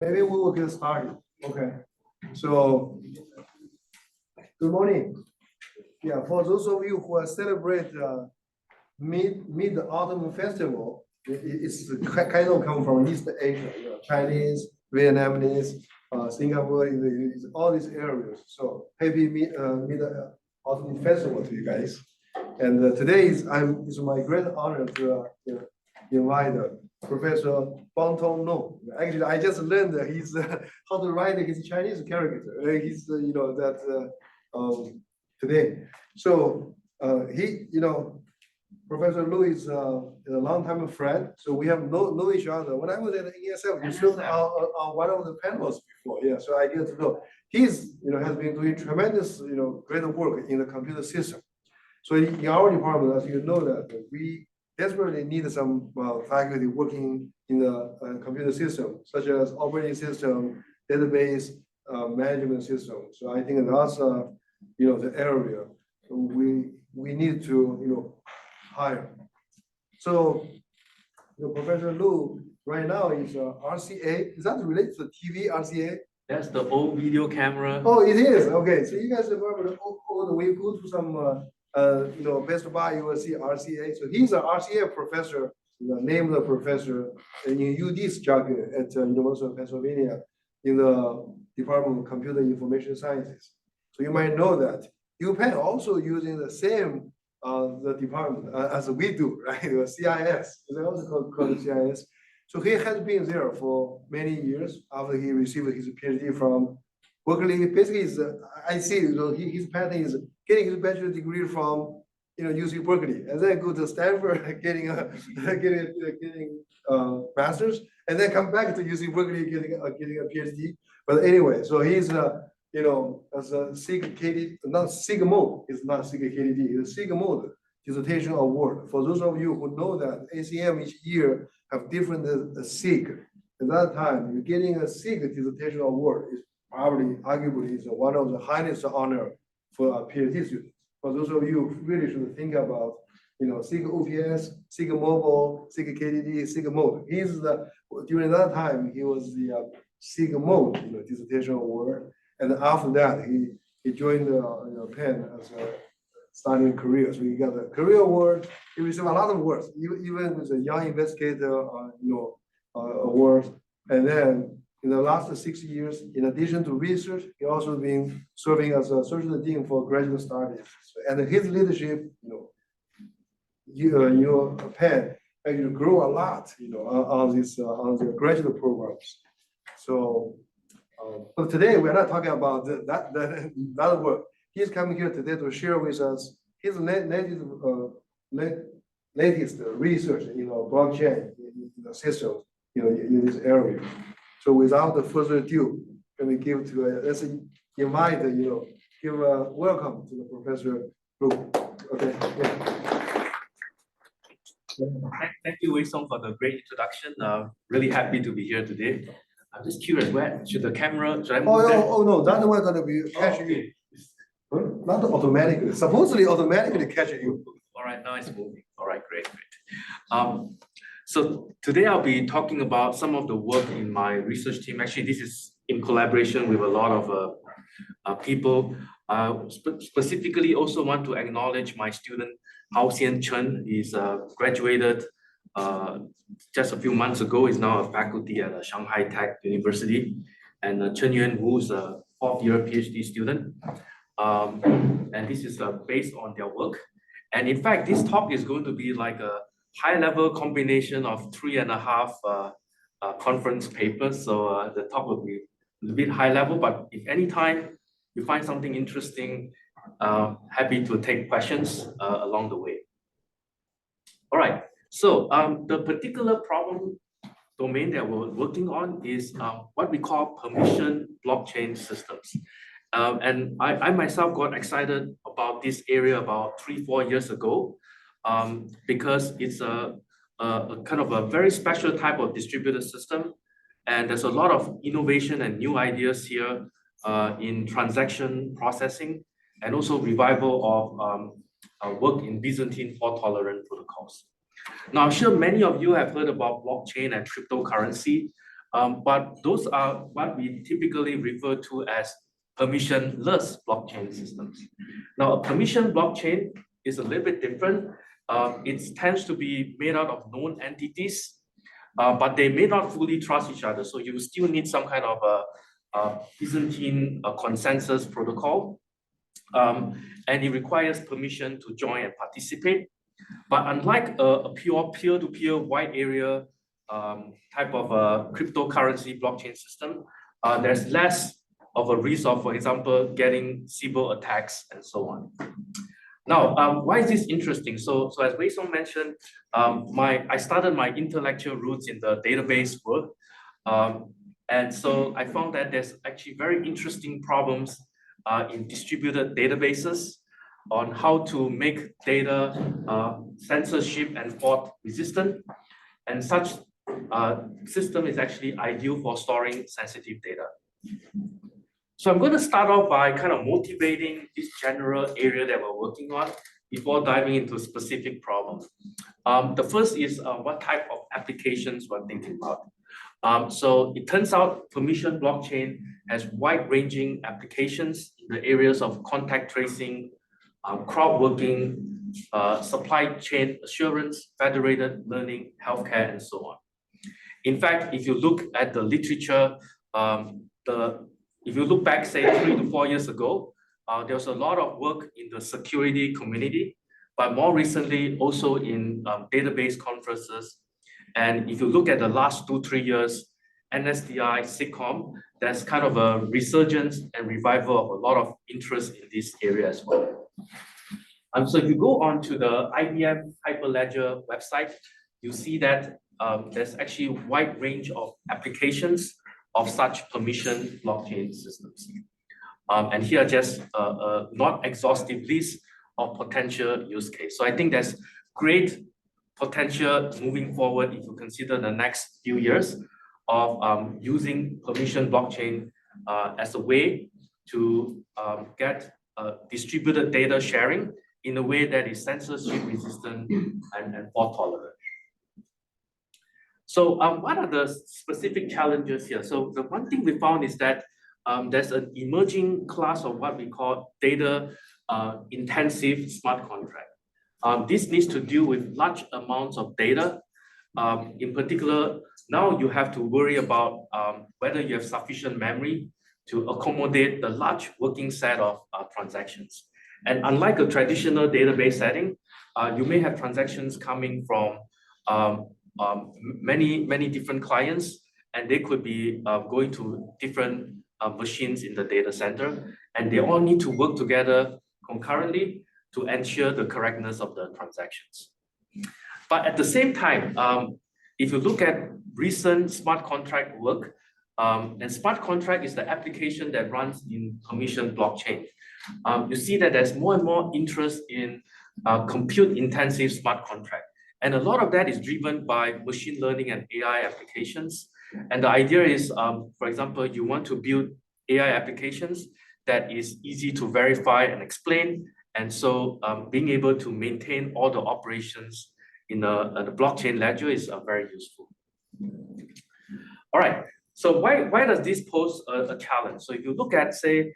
Maybe we will get started. Okay. So, good morning. Yeah, for those of you who celebrate Mid Autumn Festival, it's kind of come from East Asia, Chinese, Vietnamese, Singapore, is all these areas. So happy Mid Autumn Festival to you guys. And today it's my great honor to invite Professor Boon No. Actually, I just learned he's how to write his Chinese character. He's today. So he Professor Lu is a longtime friend. So we have know each other. When I was at ESL, you served on one of the panels before. Yeah, so I get to know. He's has been doing tremendous great work in the computer system. So in our department, as you know that we desperately need some faculty working in the computer system, such as operating system, database management system. So I think that's the area we need to hire. So Professor Lu right now is RCA. Is that related to TV RCA? That's the old video camera. Oh, it is. Okay, so you guys remember we go to some Best Buy, you will see RCA. So he's an RCA professor, named professor in UD's jargon at University of Pennsylvania in the Department of Computer Information Sciences. So you might know that UPenn also using the same the department as we do, right? The CIS. They also called CIS. So he has been there for many years after he received his PhD from Berkeley. Basically, I see his path is getting his bachelor degree from UC Berkeley, and then go to Stanford, getting master's, and then come back to UC Berkeley, getting a PhD. But anyway, so he's as a SIG not SIG mode, it's not SIG KDD, it's SIG mode dissertation award. For those of you who know that ACM each year have different SIG. At that time, you're getting a SIG dissertation award is probably, arguably, is one of the highest honor for a PhD student. For those of you who really should think about, SIG OPS, SIG Mobile, SIG KDD, SIG Mode. During that time, he was the SIG Mode, dissertation award. And after that, he joined Penn as a starting career. So he got a career award. He received a lot of awards, even with a young investigator, award. And then in the last 6 years, in addition to research, he also been serving as a associate dean for graduate studies. And his leadership, Penn actually grew a lot, on the graduate programs. So, but today we're not talking about that work. He's coming here today to share with us his latest research, blockchain systems, in this area. So without further ado, let me give to let's invite give a welcome to the Professor Lu. Okay. Yeah. Thank you, Wei Song, for the great introduction. Really happy to be here today. I'm just curious, where should the camera? Should I move oh no, that one gonna be catching you. Not automatically. Supposedly automatically catching you. All right, now it's moving. All right, great. So today I'll be talking about some of the work in my research team. Actually, this is in collaboration with a lot of people. Specifically, also want to acknowledge my student Hao Xian Chen. He's graduated just a few months ago. Is now a faculty at Shanghai Tech University, and Chen Yuan Wu is a fourth-year PhD student. And this is based on their work. And in fact, this talk is going to be like a high-level combination of 3.5 conference papers. So the talk will be a little bit high-level, but if any time you find something interesting, happy to take questions along the way. All right, so the particular problem domain that we're working on is what we call permission blockchain systems. And I myself got excited about this area about 3-4 years ago because it's a kind of a very special type of distributed system. And there's a lot of innovation and new ideas here in transaction processing and also revival of work in Byzantine fault-tolerant protocols. Now, I'm sure many of you have heard about blockchain and cryptocurrency. But those are what we typically refer to as permissionless blockchain systems. Now, a permission blockchain is a little bit different. It tends to be made out of known entities, but they may not fully trust each other. So you still need some kind of a Byzantine consensus protocol. And it requires permission to join and participate. But unlike a pure peer-to-peer wide area type of a cryptocurrency blockchain system, there's less of a risk of, for example, getting cyber attacks and so on. Now, why is this interesting? So as Wei Song mentioned, I started my intellectual roots in the database work. And so I found that there's actually very interesting problems in distributed databases on how to make data censorship and fault resistant. And such system is actually ideal for storing sensitive data. So I'm going to start off by kind of motivating this general area that we're working on before diving into specific problems. The first is what type of applications we're thinking about. So it turns out permission blockchain has wide-ranging applications in the areas of contact tracing, crowd working, supply chain assurance, federated learning, healthcare, and so on. In fact, if you look at the literature, if you look back, say 3 to 4 years ago, there was a lot of work in the security community, but more recently also in database conferences. And if you look at the last 2-3 years, NSDI, SIGCOMM, there's kind of a resurgence and revival of a lot of interest in this area as well. So if you go on to the IBM Hyperledger website, you see that there's actually a wide range of applications of such permission blockchain systems. And here are just a not exhaustive list of potential use case. So I think there's great potential moving forward if you consider the next few years of using permission blockchain as a way to get distributed data sharing in a way that is censorship resistant and fault tolerant. So what are the specific challenges here? So the one thing we found is that there's an emerging class of what we call data intensive smart contract. This needs to deal with large amounts of data. In particular, now you have to worry about whether you have sufficient memory to accommodate the large working set of transactions. And unlike a traditional database setting, you may have transactions coming from many different clients, and they could be going to different machines in the data center, and they all need to work together concurrently to ensure the correctness of the transactions. But at the same time, if you look at recent smart contract work, and smart contract is the application that runs in permission blockchain. You see that there's more and more interest in compute intensive smart contract. And a lot of that is driven by machine learning and AI applications. And the idea is, for example, you want to build AI applications that is easy to verify and explain. And so being able to maintain all the operations in the blockchain ledger is very useful. All right, so why does this pose a challenge? So if you look at, say,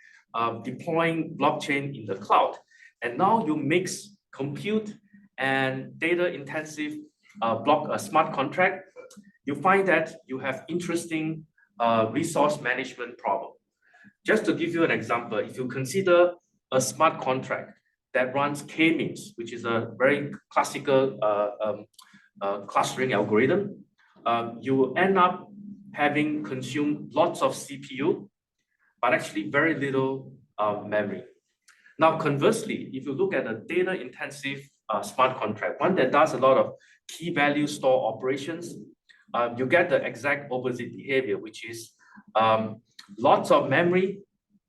deploying blockchain in the cloud, and now you mix compute and data intensive smart contract, you find that you have interesting resource management problem. Just to give you an example, if you consider a smart contract that runs k-means, which is a very classical clustering algorithm, you will end up having consumed lots of CPU, but actually very little memory. Now, conversely, if you look at a data intensive smart contract, one that does a lot of key value store operations, you get the exact opposite behavior, which is lots of memory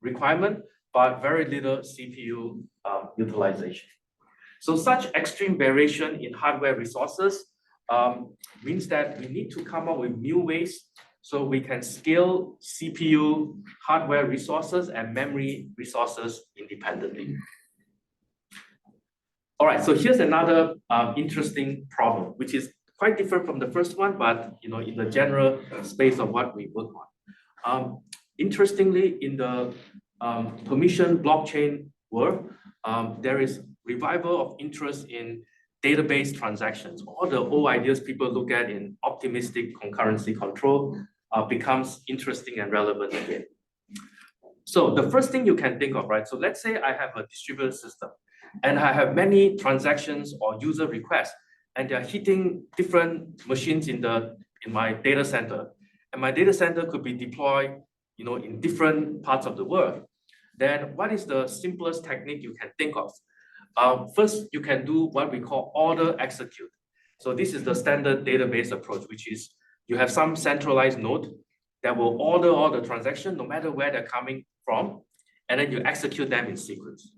requirement, but very little CPU utilization. So such extreme variation in hardware resources means that we need to come up with new ways so we can scale CPU, hardware resources, and memory resources independently. All right, so here's another interesting problem, which is quite different from the first one, but in the general space of what we work on. Interestingly, in the permission blockchain world, there is revival of interest in database transactions. All the old ideas people look at in optimistic concurrency control becomes interesting and relevant again. So the first thing you can think of, right? So let's say I have a distributed system and I have many transactions or user requests, and they're hitting different machines in my data center. And my data center could be deployed, in different parts of the world. Then what is the simplest technique you can think of? First, you can do what we call order execute. So this is the standard database approach, which is you have some centralized node that will order all the transactions, no matter where they're coming from, and then you execute them in sequence.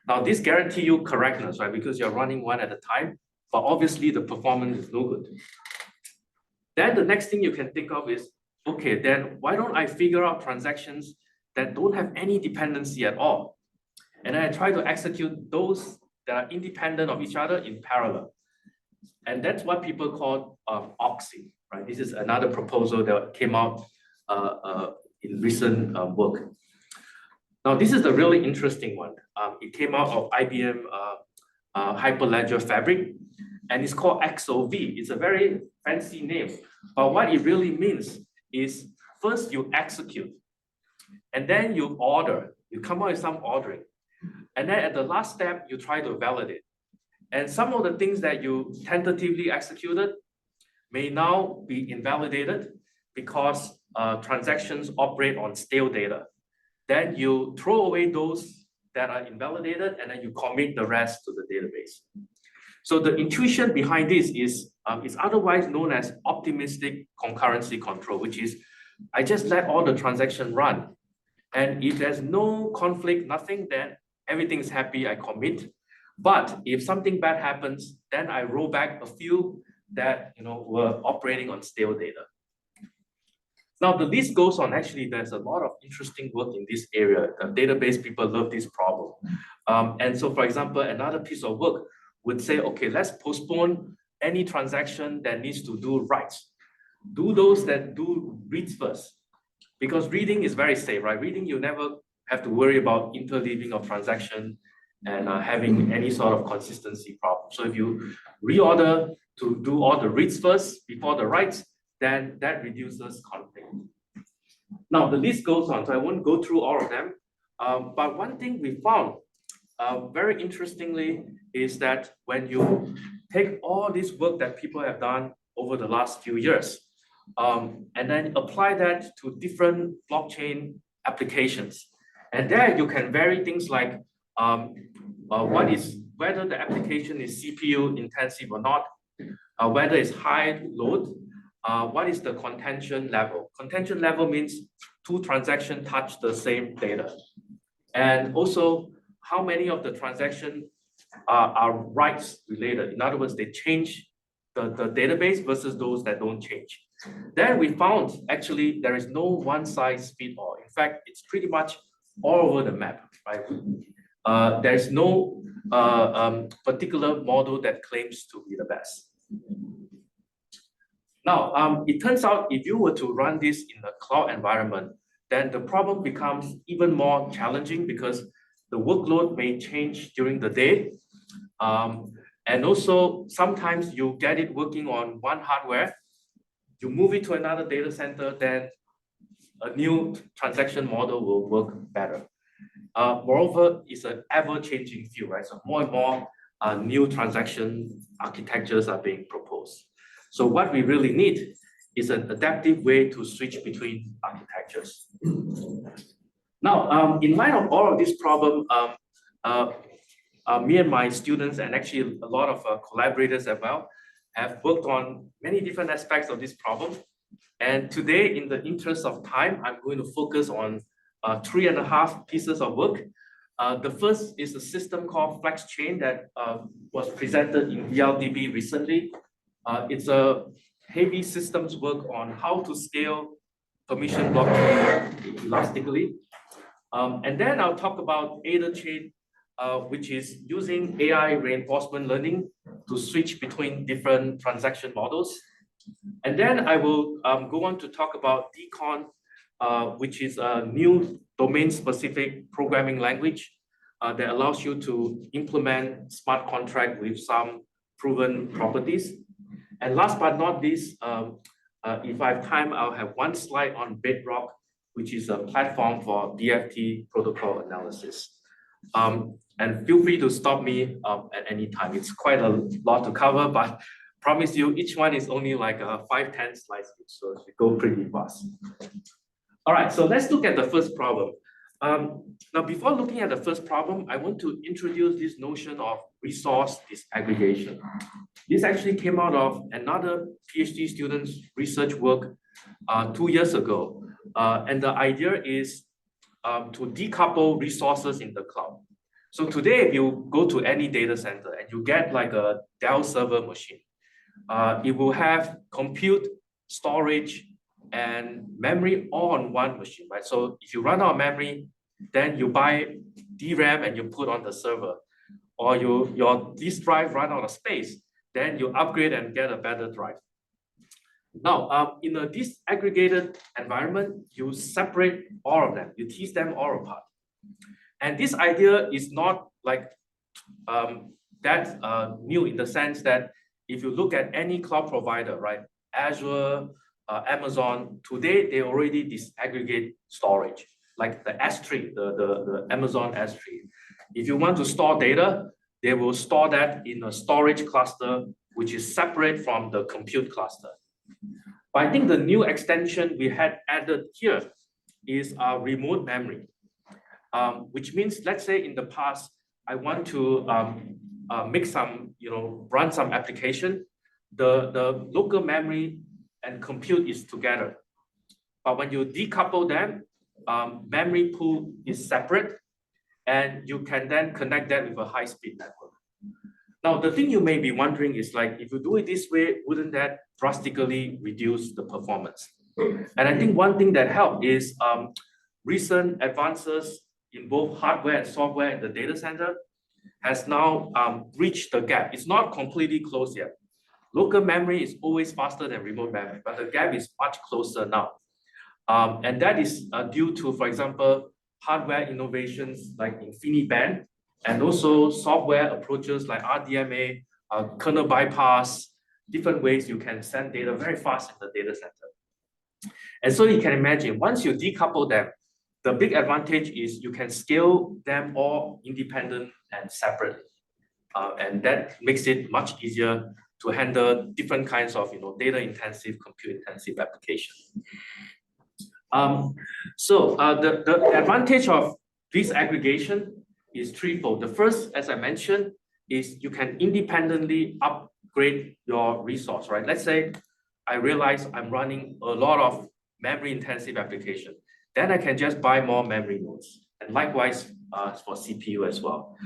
Now, this guarantees you correctness, right? Because you're running one at a time, but obviously the performance is no good. Then the next thing you can think of is, okay, then why don't I figure out transactions that don't have any dependency at all? And then I try to execute those that are independent of each other in parallel. And that's what people call oxy, right? This is another proposal that came out in recent work. Now, this is the really interesting one. It came out of IBM Hyperledger Fabric, and it's called XOV. It's a very fancy name, but what it really means is first you execute, and then you order. You come out with some ordering, and then at the last step, you try to validate. And some of the things that you tentatively executed may now be invalidated because transactions operate on stale data. Then you throw away those that are invalidated, and then you commit the rest to the database. So the intuition behind this is otherwise known as optimistic concurrency control, which is I just let all the transactions run. And if there's no conflict, nothing, then everything's happy, I commit. But if something bad happens, then I roll back a few that were operating on stale data. Now, the list goes on. Actually, there's a lot of interesting work in this area. The database people love this problem. And so, for example, another piece of work would say, okay, let's postpone any transaction that needs to do writes. Do those that do reads first. Because reading is very safe, right? Reading, you never have to worry about interleaving of transaction and having any sort of consistency problem. So if you reorder to do all the reads first before the writes, then that reduces conflict. Now, the list goes on, so I won't go through all of them. But one thing we found very interestingly is that when you take all this work that people have done over the last few years, and then apply that to different blockchain applications, and there you can vary things like whether the application is CPU intensive or not, whether it's high load, what is the contention level? Contention level means two transactions touch the same data. And also, how many of the transactions are writes related? In other words, they change the database versus those that don't change. Then we found actually there is no one size fits all. In fact, it's pretty much all over the map, right? There's no particular model that claims to be the best. Now, it turns out if you were to run this in a cloud environment, then the problem becomes even more challenging because the workload may change during the day. And also, sometimes you get it working on one hardware, you move it to another data center, then a new transaction model will work better. Moreover, it's an ever-changing field, right? So more and more new transaction architectures are being proposed. So what we really need is an adaptive way to switch between architectures. Now, in light of all of this problem, me and my students, and actually a lot of collaborators as well, have worked on many different aspects of this problem. And today, in the interest of time, I'm going to focus on 3.5 pieces of work. The first is a system called FlexChain that was presented in VLDB recently. It's a heavy systems work on how to scale permission blockchain elastically. And then I'll talk about AdaChain which is using AI reinforcement learning to switch between different transaction models. And then I will go on to talk about Decon, which is a new domain-specific programming language that allows you to implement smart contract with some proven properties. And last but not least, if I have time, I'll have one slide on Bedrock, which is a platform for DFT protocol analysis. And feel free to stop me at any time. It's quite a lot to cover, but promise you, each one is only like 5-10 slides, so we go pretty fast. All right, so let's look at the first problem. Now, before looking at the first problem, I want to introduce this notion of resource disaggregation. This actually came out of another PhD student's research work 2 years ago. And the idea is to decouple resources in the cloud. So today, if you go to any data center and you get like a Dell server machine, it will have compute, storage, and memory all on one machine, right? So if you run out of memory, then you buy DRAM and you put on the server, or your disk drive run out of space, then you upgrade and get a better drive. Now, in a disaggregated environment, you separate all of them, you tease them all apart. And this idea is not like that new in the sense that if you look at any cloud provider, right, Azure, Amazon, today they already disaggregate storage, like the S3, the Amazon S3. If you want to store data, they will store that in a storage cluster, which is separate from the compute cluster. But I think the new extension we had added here is remote memory, which means, let's say in the past, I want to make some, run some application. The local memory and compute is together. But when you decouple them, memory pool is separate, and you can then connect that with a high-speed network. Now, the thing you may be wondering is like, if you do it this way, wouldn't that drastically reduce the performance? And I think one thing that helped is recent advances in both hardware and software in the data center has now reached the gap. It's not completely closed yet. Local memory is always faster than remote memory, but the gap is much closer now. And that is due to, for example, hardware innovations like InfiniBand, and also software approaches like RDMA, kernel bypass, different ways you can send data very fast in the data center. And so you can imagine, once you decouple them, the big advantage is you can scale them all independent and separately. And that makes it much easier to handle different kinds of data-intensive, compute-intensive applications. So the advantage of disaggregation is threefold. The first, as I mentioned, is you can independently upgrade your resource, right? Let's say I realize I'm running a lot of memory-intensive application. Then I can just buy more memory nodes. And likewise for CPU as well.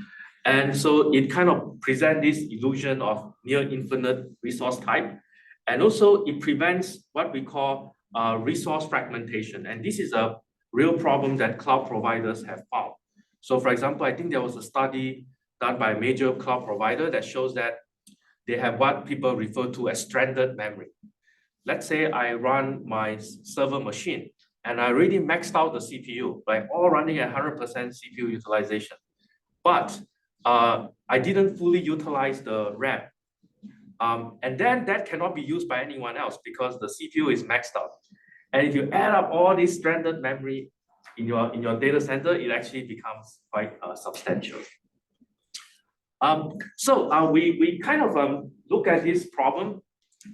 And so it kind of presents this illusion of near infinite resource type. And also it prevents what we call resource fragmentation. And this is a real problem that cloud providers have found. So for example, I think there was a study done by a major cloud provider that shows that they have what people refer to as stranded memory. Let's say I run my server machine and I already maxed out the CPU, like all running at 100% CPU utilization. But I didn't fully utilize the RAM. And then that cannot be used by anyone else because the CPU is maxed out. And if you add up all this stranded memory in your data center, it actually becomes quite substantial. So we kind of look at this problem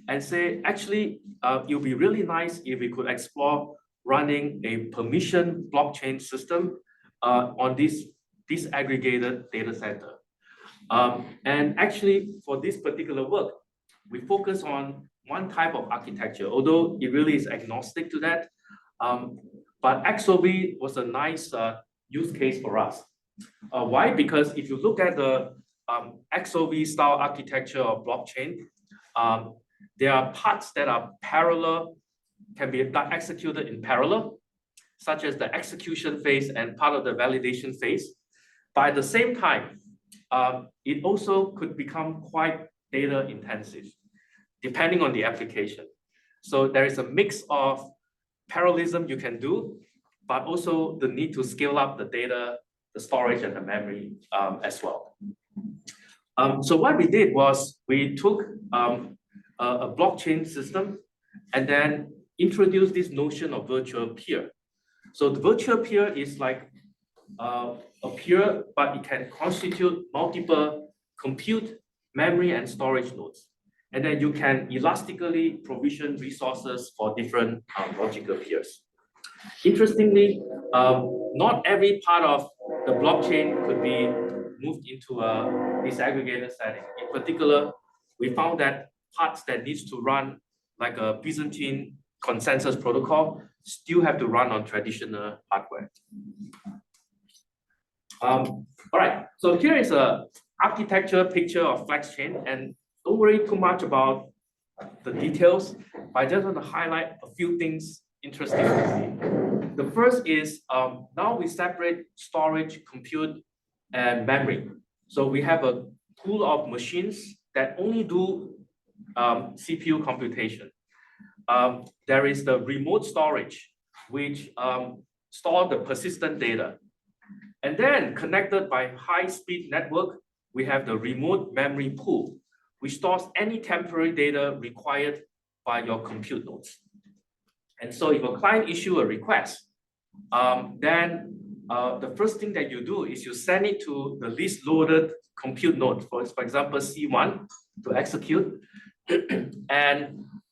and say, actually, it would be really nice if we could explore running a permission blockchain system on this disaggregated data center. And actually, for this particular work, we focus on one type of architecture, although it really is agnostic to that. But XOV was a nice use case for us. Why? Because if you look at the XOV style architecture of blockchain, there are parts that are parallel, can be executed in parallel, such as the execution phase and part of the validation phase. But at the same time, it also could become quite data intensive, depending on the application. So there is a mix of parallelism you can do, but also the need to scale up the data, the storage, and the memory as well. So what we did was we took a blockchain system and then introduced this notion of virtual peer. So the virtual peer is like a peer, but it can constitute multiple compute, memory, and storage nodes. And then you can elastically provision resources for different logical peers. Interestingly, not every part of the blockchain could be moved into a disaggregated setting. In particular, we found that parts that needs to run like a Byzantine consensus protocol still have to run on traditional hardware. All right, so here is a architecture picture of flex chain, and don't worry too much about the details. I just want to highlight a few things interesting to see. The first is now we separate storage, compute, and memory. So we have a pool of machines that only do CPU computation. There is the remote storage, which store the persistent data. And then connected by high-speed network, we have the remote memory pool, which stores any temporary data required by your compute nodes. And so if a client issue a request, then the first thing that you do is you send it to the least loaded compute node, for example, C1 to execute. And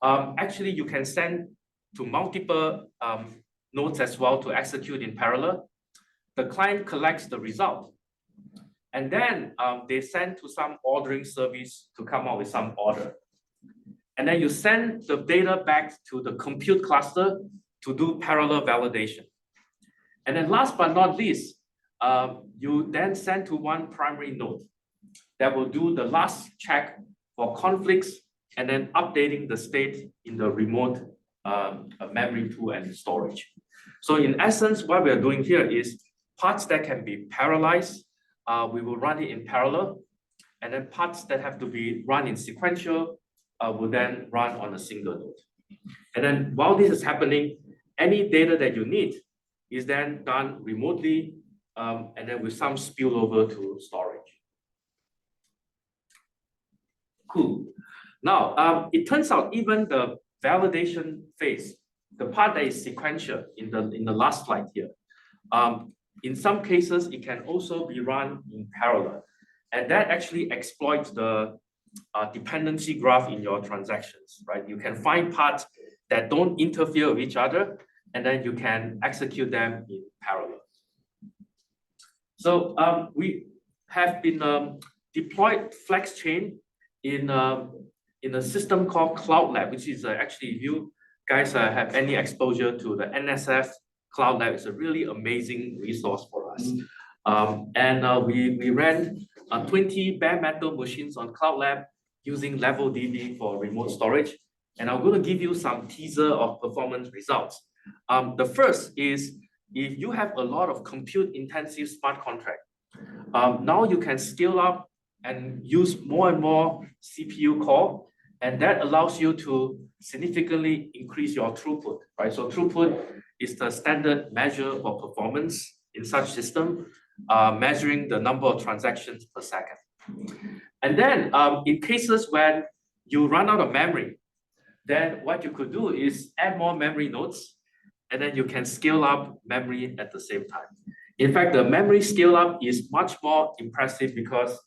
actually you can send to multiple nodes as well to execute in parallel. The client collects the result. And then they send to some ordering service to come up with some order. And then you send the data back to the compute cluster to do parallel validation. And then last but not least, you then send to one primary node that will do the last check for conflicts and then updating the state in the remote memory pool and storage. So in essence, what we are doing here is parts that can be parallelized, we will run it in parallel, and then parts that have to be run in sequential will then run on a single node. And then while this is happening, any data that you need is then done remotely, and then with some spillover to storage. Cool. Now, it turns out even the validation phase, the part that is sequential in the last slide here, in some cases, it can also be run in parallel. And that actually exploits the dependency graph in your transactions, right? You can find parts that don't interfere with each other, and then you can execute them in parallel. So we have been deployed flex chain in a system called Cloud Lab, which is actually, if you guys have any exposure to the NSF Cloud Lab, is a really amazing resource for us. We ran 20 bare metal machines on Cloud Lab using Level DB for remote storage. And I'm going to give you some teaser of performance results. The first is, if you have a lot of compute intensive smart contract, now you can scale up and use more and more CPU core, and that allows you to significantly increase your throughput, right? So throughput is the standard measure for performance in such system, measuring the number of transactions per second. And then in cases when you run out of memory, then what you could do is add more memory nodes, and then you can scale up memory at the same time. In fact, the memory scale up is much more impressive because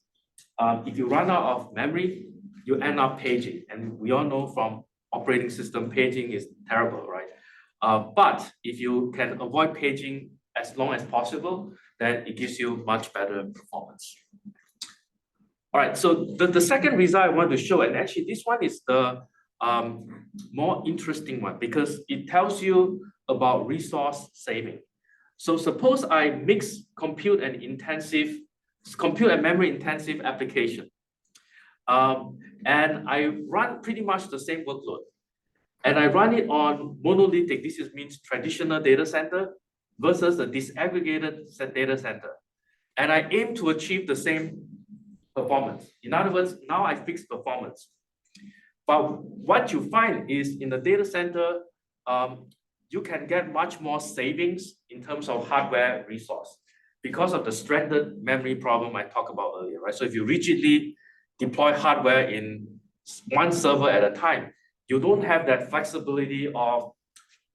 if you run out of memory, you end up paging. And we all know from operating system, paging is terrible, right? But if you can avoid paging as long as possible, then it gives you much better performance. All right, so the second result I want to show, and actually this one is the more interesting one because it tells you about resource saving. So suppose I mix compute and memory intensive application. And I run pretty much the same workload. And I run it on monolithic, means traditional data center versus a disaggregated data center. and I aim to achieve the same performance. In other words, now I fix performance. But what you find is in the data center, you can get much more savings in terms of hardware resource because of the stranded memory problem I talked about earlier, right? So if you rigidly deploy hardware in one server at a time, you don't have that flexibility of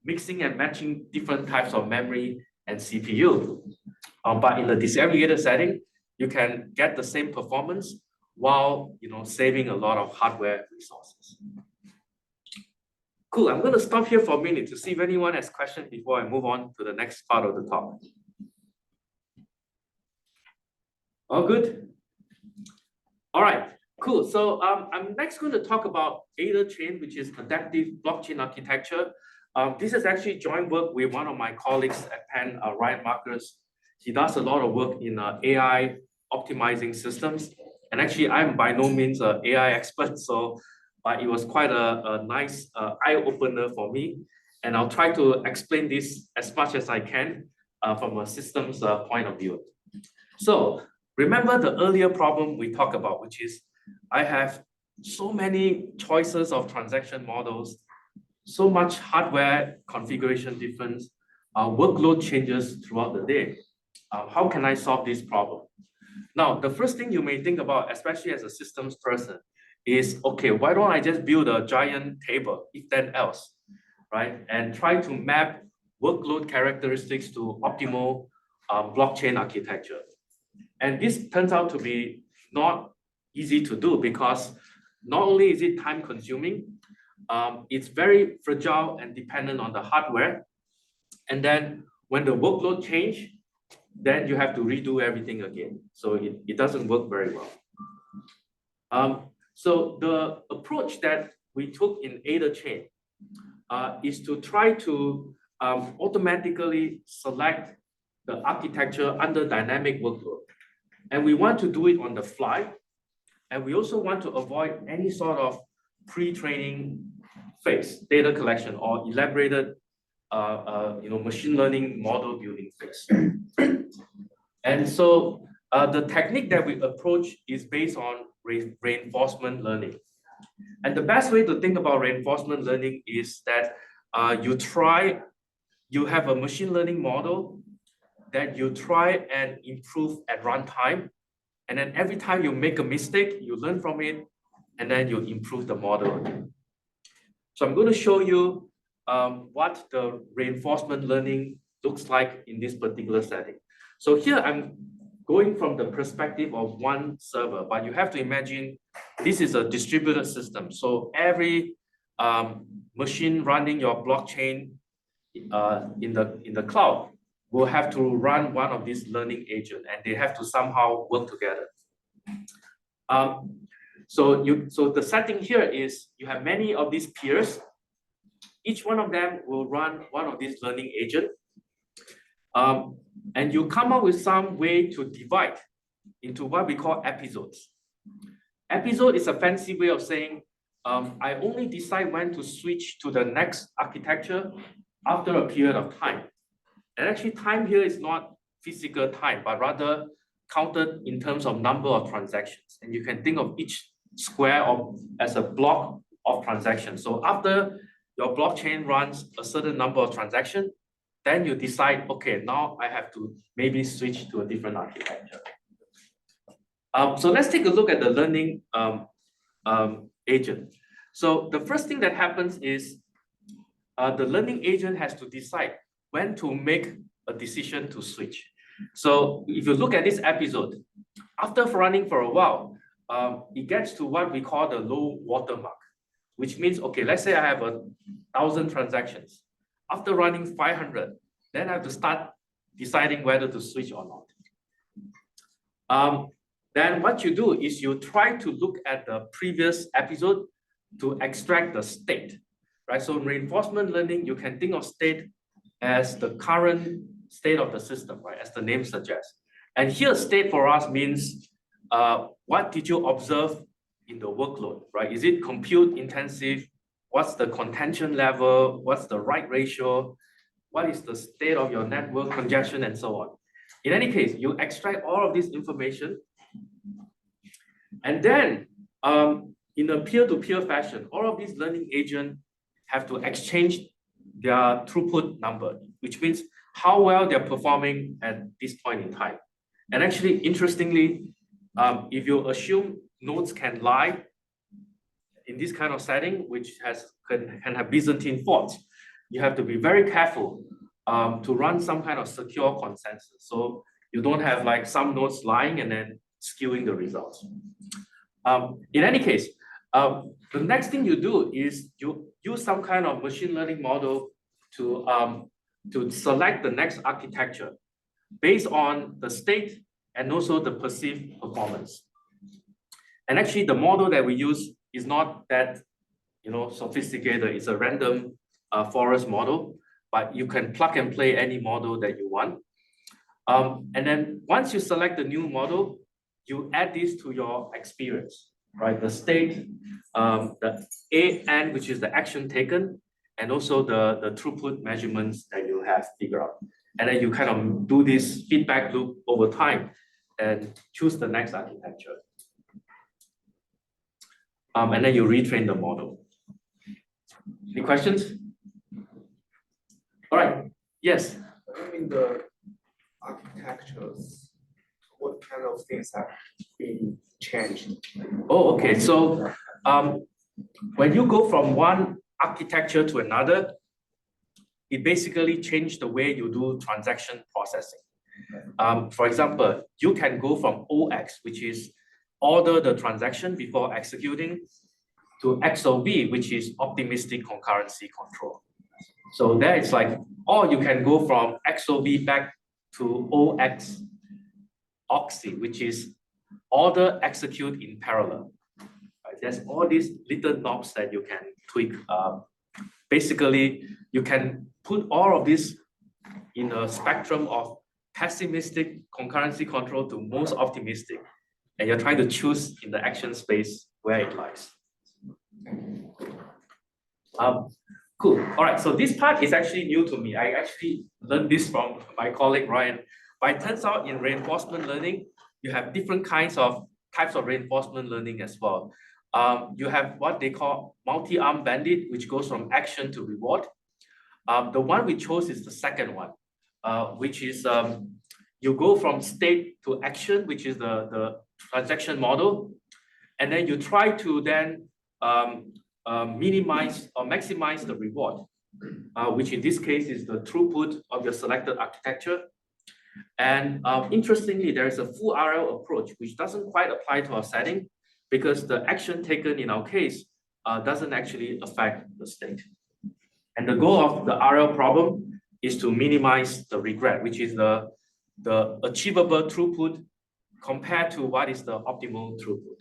mixing and matching different types of memory and CPU. But in the disaggregated setting, you can get the same performance while saving a lot of hardware resources. Cool, I'm going to stop here for a minute to see if anyone has questions before I move on to the next part of the talk. All good? All right, cool. So I'm next going to talk about ADA chain, which is adaptive blockchain architecture. This is actually joint work with one of my colleagues at Penn, Ryan Marcus. He does a lot of work in AI optimizing systems. And actually, I'm by no means an AI expert, but it was quite a nice eye-opener for me. And I'll try to explain this as much as I can from a systems point of view. So remember the earlier problem we talked about, which is I have so many choices of transaction models, so much hardware configuration difference, workload changes throughout the day. How can I solve this problem? Now, the first thing you may think about, especially as a systems person, is, okay, why don't I just build a giant table, if then else, right? And try to map workload characteristics to optimal blockchain architecture. And this turns out to be not easy to do because not only is it time consuming, it's very fragile and dependent on the hardware. And then when the workload change, then you have to redo everything again. So it doesn't work very well. So the approach that we took in ADA chain is to try to automatically select the architecture under dynamic workload. And we want to do it on the fly. And we also want to avoid any sort of pre-training phase, data collection, or elaborated machine learning model building phase. And so the technique that we approach is based on reinforcement learning. And the best way to think about reinforcement learning is that you have a machine learning model that you try and improve at runtime. And then every time you make a mistake, you learn from it, and then you improve the model again. So I'm going to show you what the reinforcement learning looks like in this particular setting. So here I'm going from the perspective of one server, but you have to imagine this is a distributed system. So every machine running your blockchain in the cloud will have to run one of these learning agents, and they have to somehow work together. So the setting here is you have many of these peers. Each one of them will run one of these learning agents. And you come up with some way to divide into what we call episodes. Episode is a fancy way of saying, I only decide when to switch to the next architecture after a period of time. And actually time here is not physical time, but rather counted in terms of number of transactions. And you can think of each square as a block of transactions. So after your blockchain runs a certain number of transactions, then you decide, okay, now I have to maybe switch to a different architecture. So let's take a look at the learning agent. So the first thing that happens is the learning agent has to decide when to make a decision to switch. So if you look at this episode, after running for a while, it gets to what we call the low watermark, which means, okay, let's say I have 1,000 transactions. After running 500, then I have to start deciding whether to switch or not. Then what you do is you try to look at the previous episode to extract the state, right? So in reinforcement learning, you can think of state as the current state of the system, right? As the name suggests. And here state for us means what did you observe in the workload, right? Is it compute intensive? What's the contention level? What's the write ratio? What is the state of your network congestion and so on? In any case, you extract all of this information, and then in a peer-to-peer fashion, all of these learning agents have to exchange their throughput number, which means how well they're performing at this point in time. And actually, interestingly, if you assume nodes can lie in this kind of setting, which can have Byzantine faults, you have to be very careful to run some kind of secure consensus. So you don't have like some nodes lying and then skewing the results. In any case, the next thing you do is you use some kind of machine learning model to select the next architecture based on the state and also the perceived performance. And actually, the model that we use is not that sophisticated. It's a random forest model, but you can plug and play any model that you want. And then once you select the new model, you add this to your experience, right? The state, the AN, which is the action taken, and also the throughput measurements that you have figured out. And then you kind of do this feedback loop over time and choose the next architecture. And then you retrain the model. Any questions? All right, yes. I mean, the architectures, what kind of things have been changed? Oh, okay. So when you go from one architecture to another, it basically changed the way you do transaction processing. For example, you can go from OX, which is order the transaction before executing, to XOB, which is optimistic concurrency control. So there it's like, or you can go from XOB back to OX, OXI, which is order execute in parallel. Right? There's all these little knobs that you can tweak. Basically, you can put all of this in a spectrum of pessimistic concurrency control to most optimistic, and you're trying to choose in the action space where it lies. Cool. All right. So this part is actually new to me. I actually learned this from my colleague Ryan. But it turns out in reinforcement learning, you have different types of reinforcement learning as well. You have what they call multi-arm bandit, which goes from action to reward. The one we chose is the second one, which is you go from state to action, which is the transaction model, and then you try to then minimize or maximize the reward, which in this case is the throughput of your selected architecture. And interestingly, there is a full RL approach, which doesn't quite apply to our setting because the action taken in our case doesn't actually affect the state. And the goal of the RL problem is to minimize the regret, which is the achievable throughput compared to what is the optimal throughput.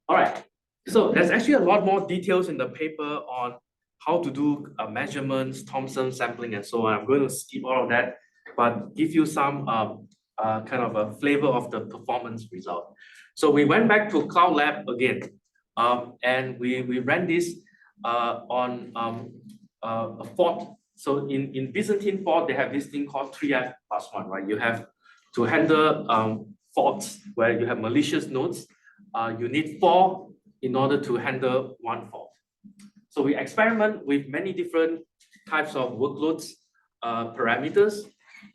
All right, so there's actually a lot more details in the paper on how to do measurements, Thompson sampling, and so on. I'm going to skip all of that, but give you some kind of a flavor of the performance result. So we went back to Cloud Lab again, and we ran this on a fault. So in Byzantine fault, they have this thing called 3F+1, right? You have to handle faults where you have malicious nodes. You need 4 in order to handle one fault. So we experiment with many different types of workloads, parameters,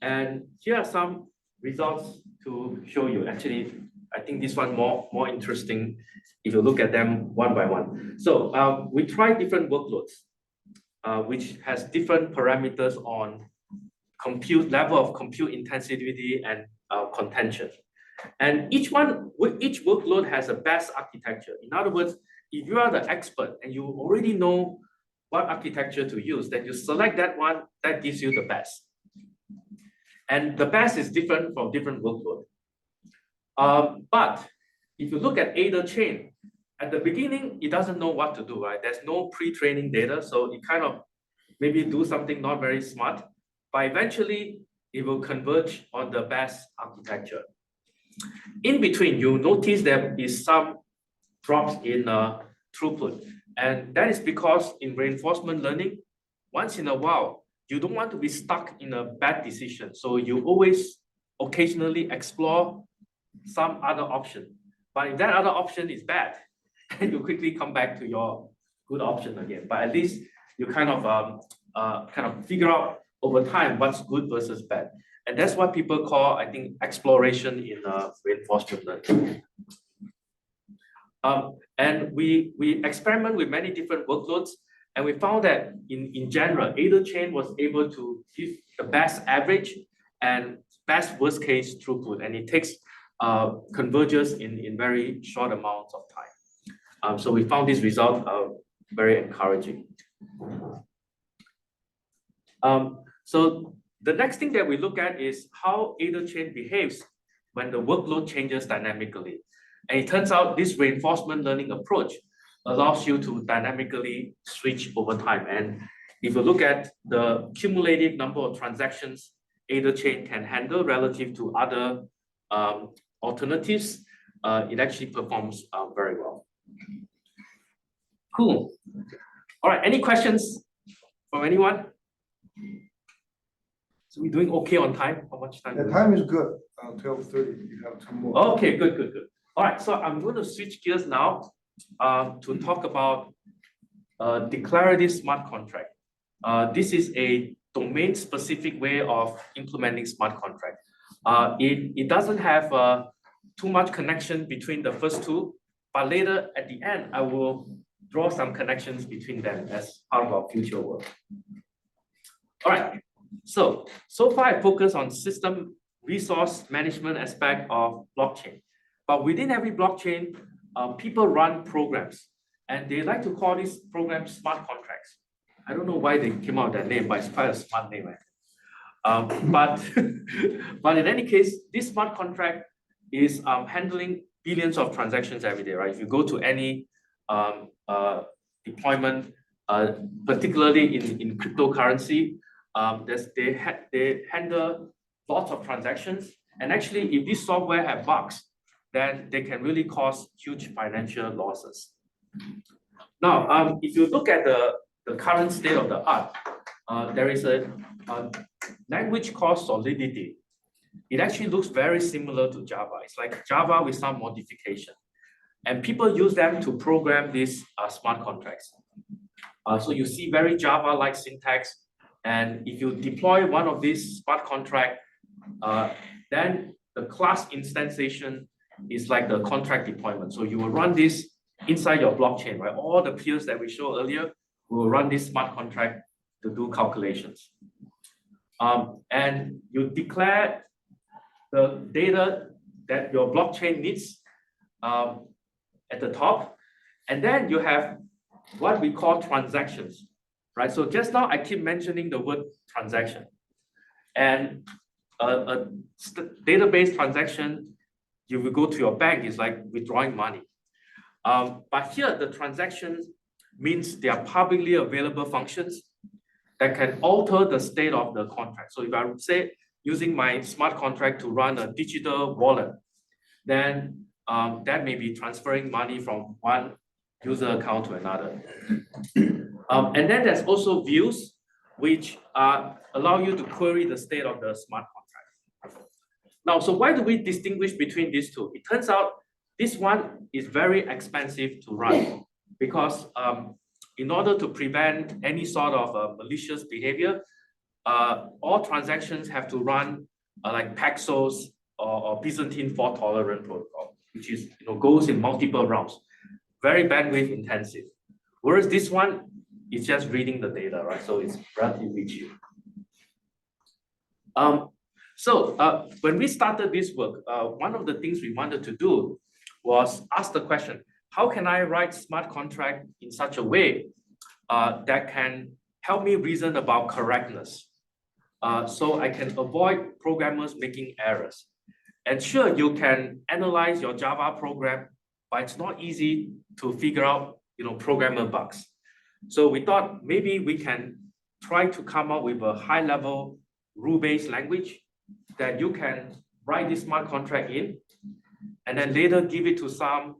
and here are some results to show you. Actually, I think this one more interesting if you look at them one by one. So we tried different workloads, which has different parameters on level of compute intensity and contention. And each workload has a best architecture. In other words, if you are the expert and you already know what architecture to use, then you select that one that gives you the best. And the best is different from different workload. But if you look at Ada chain, at the beginning, it doesn't know what to do, right? There's no pre-training data, so it kind of maybe do something not very smart, but eventually it will converge on the best architecture. In between, you notice there is some drops in throughput. And that is because in reinforcement learning, once in a while, you don't want to be stuck in a bad decision. So you always occasionally explore some other option. But if that other option is bad, you quickly come back to your good option again. But at least you kind of figure out over time what's good versus bad. And that's what people call, I think, exploration in reinforcement learning. And we experiment with many different workloads, and we found that in general, either chain was able to give the best average and best worst case throughput, and it takes converges in very short amounts of time. So we found this result very encouraging. So the next thing that we look at is how either chain behaves when the workload changes dynamically. And it turns out this reinforcement learning approach allows you to dynamically switch over time. And if you look at the cumulative number of transactions either chain can handle relative to other alternatives, it actually performs very well. Cool. All right, any questions from anyone? So we're doing okay on time? How much time? The time is good, 12:30, you have 2 more. Okay, good. All right, so I'm going to switch gears now to talk about declarative smart contract. This is a domain-specific way of implementing smart contract. It doesn't have too much connection between the first two, but later at the end, I will draw some connections between them as part of our future work. All right, so far I focus on system resource management aspect of blockchain. But within every blockchain, people run programs, and they like to call these programs smart contracts. I don't know why they came out with that name, but it's quite a smart name. But in any case, this smart contract is handling billions of transactions every day, right? If you go to any deployment, particularly in cryptocurrency, they handle lots of transactions. And actually, if this software have bugs, then they can really cause huge financial losses. Now, if you look at the current state of the art, there is a language called Solidity. It actually looks very similar to Java. It's like Java with some modification. And people use them to program these smart contracts. So you see very Java-like syntax. And if you deploy one of these smart contracts, then the class instantiation is like the contract deployment. So you will run this inside your blockchain, right? All the peers that we showed earlier will run this smart contract to do calculations. And you declare the data that your blockchain needs at the top. And then you have what we call transactions, right? So just now I keep mentioning the word transaction. And a database transaction, you will go to your bank, is like withdrawing money. But here, the transactions means they are publicly available functions that can alter the state of the contract. So if I say using my smart contract to run a digital wallet, then that may be transferring money from one user account to another. And then there's also views, which allow you to query the state of the smart contract. Now, so why do we distinguish between these two? It turns out this one is very expensive to run because in order to prevent any sort of malicious behavior, all transactions have to run like Paxos or Byzantine fault tolerant protocol, which is goes in multiple rounds, very bandwidth intensive. Whereas this one is just reading the data, right? So it's relatively cheap. When we started this work, one of the things we wanted to do was ask the question, how can I write smart contract in such a way that can help me reason about correctness so I can avoid programmers making errors? And sure, you can analyze your Java program, but it's not easy to figure out programmer bugs. So we thought maybe we can try to come up with a high-level rule-based language that you can write this smart contract in, and then later give it to some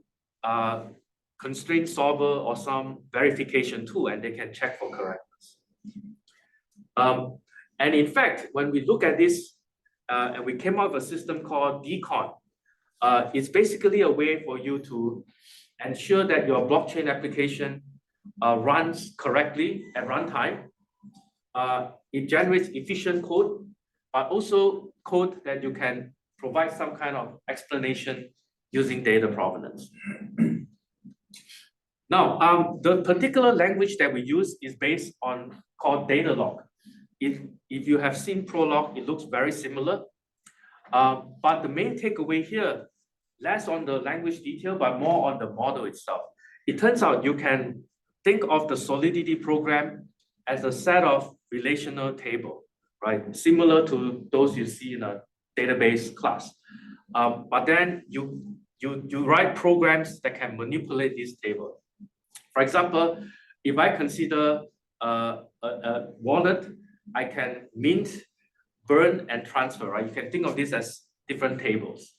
constraint solver or some verification tool, and they can check for correctness. And in fact, when we look at this, and we came up with a system called decon, it's basically a way for you to ensure that your blockchain application runs correctly at runtime. It generates efficient code, but also code that you can provide some kind of explanation using data provenance. Now, the particular language that we use is based on called data log. If you have seen Prolog, it looks very similar. But the main takeaway here, less on the language detail, but more on the model itself. It turns out you can think of the Solidity program as a set of relational table, right? Similar to those you see in a database class. But then you write programs that can manipulate this table. For example, if I consider a wallet, I can mint, burn, and transfer, right? You can think of this as different tables.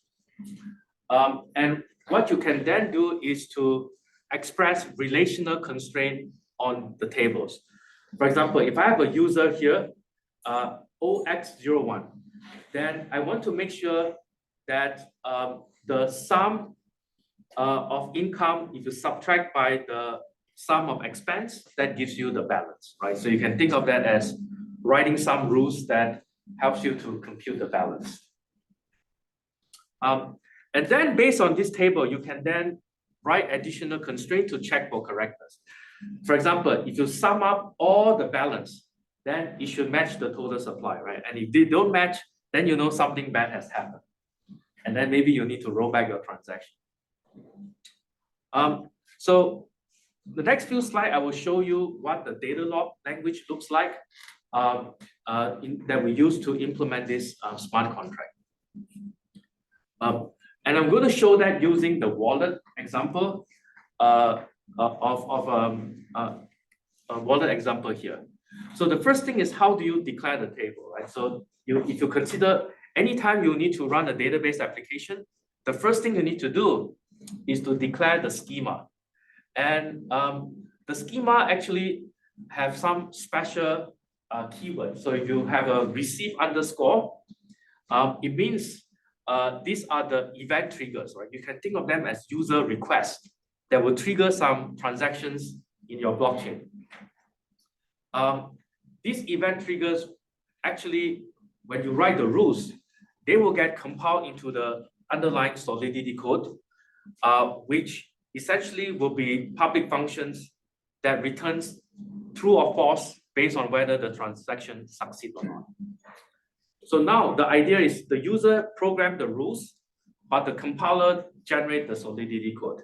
And what you can then do is to express relational constraint on the tables. For example, if I have a user here, OX01, then I want to make sure that the sum of income, if you subtract by the sum of expense, that gives you the balance, right? So you can think of that as writing some rules that helps you to compute the balance. And then based on this table, you can then write additional constraint to check for correctness. For example, if you sum up all the balance, then it should match the total supply, right? And if they don't match, then you know something bad has happened. And then maybe you need to roll back your transaction. So the next few slides, I will show you what the data log language looks like that we use to implement this smart contract. And I'm going to show that using the wallet example of a wallet example here. So the first thing is, how do you declare the table, right? So if you consider anytime you need to run a database application, the first thing you need to do is to declare the schema. And the schema actually have some special keywords. So if you have a receive underscore, it means these are the event triggers, right? You can think of them as user requests that will trigger some transactions in your blockchain. These event triggers, actually, when you write the rules, they will get compiled into the underlying Solidity code, which essentially will be public functions that returns true or false based on whether the transaction succeeds or not. So now the idea is the user program the rules, but the compiler generate the Solidity code.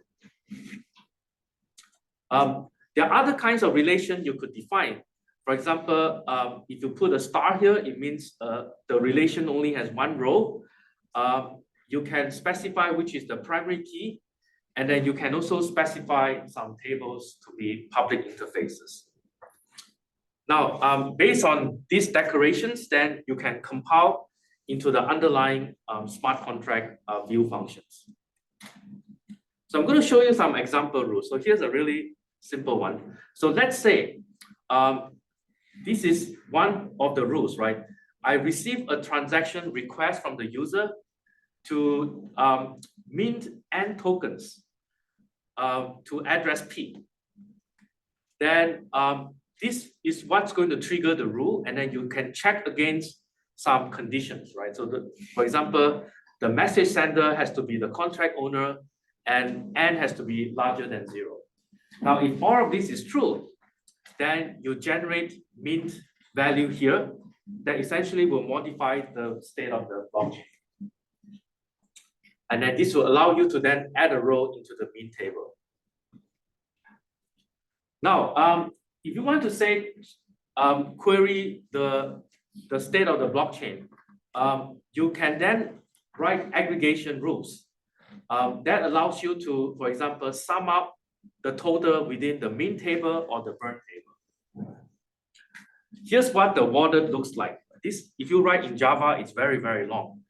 There are other kinds of relation you could define. For example, if you put a star here, it means the relation only has one row. You can specify which is the primary key, and then you can also specify some tables to be public interfaces. Now, based on these declarations, then you can compile into the underlying smart contract view functions. So I'm going to show you some example rules. So here's a really simple one. So let's say this is one of the rules, right? I receive a transaction request from the user to mint N tokens to address P. Then this is what's going to trigger the rule, and then you can check against some conditions, right? So for example, the message sender has to be the contract owner, and N has to be larger than 0. Now, if all of this is true, then you generate mint value here that essentially will modify the state of the blockchain. And then this will allow you to then add a row into the mint table. Now, if you want to say query the state of the blockchain, you can then write aggregation rules. That allows you to, for example, sum up the total within the mint table or the burn table. Here's what the wallet looks like. This, if you write in Java, it's very, very long.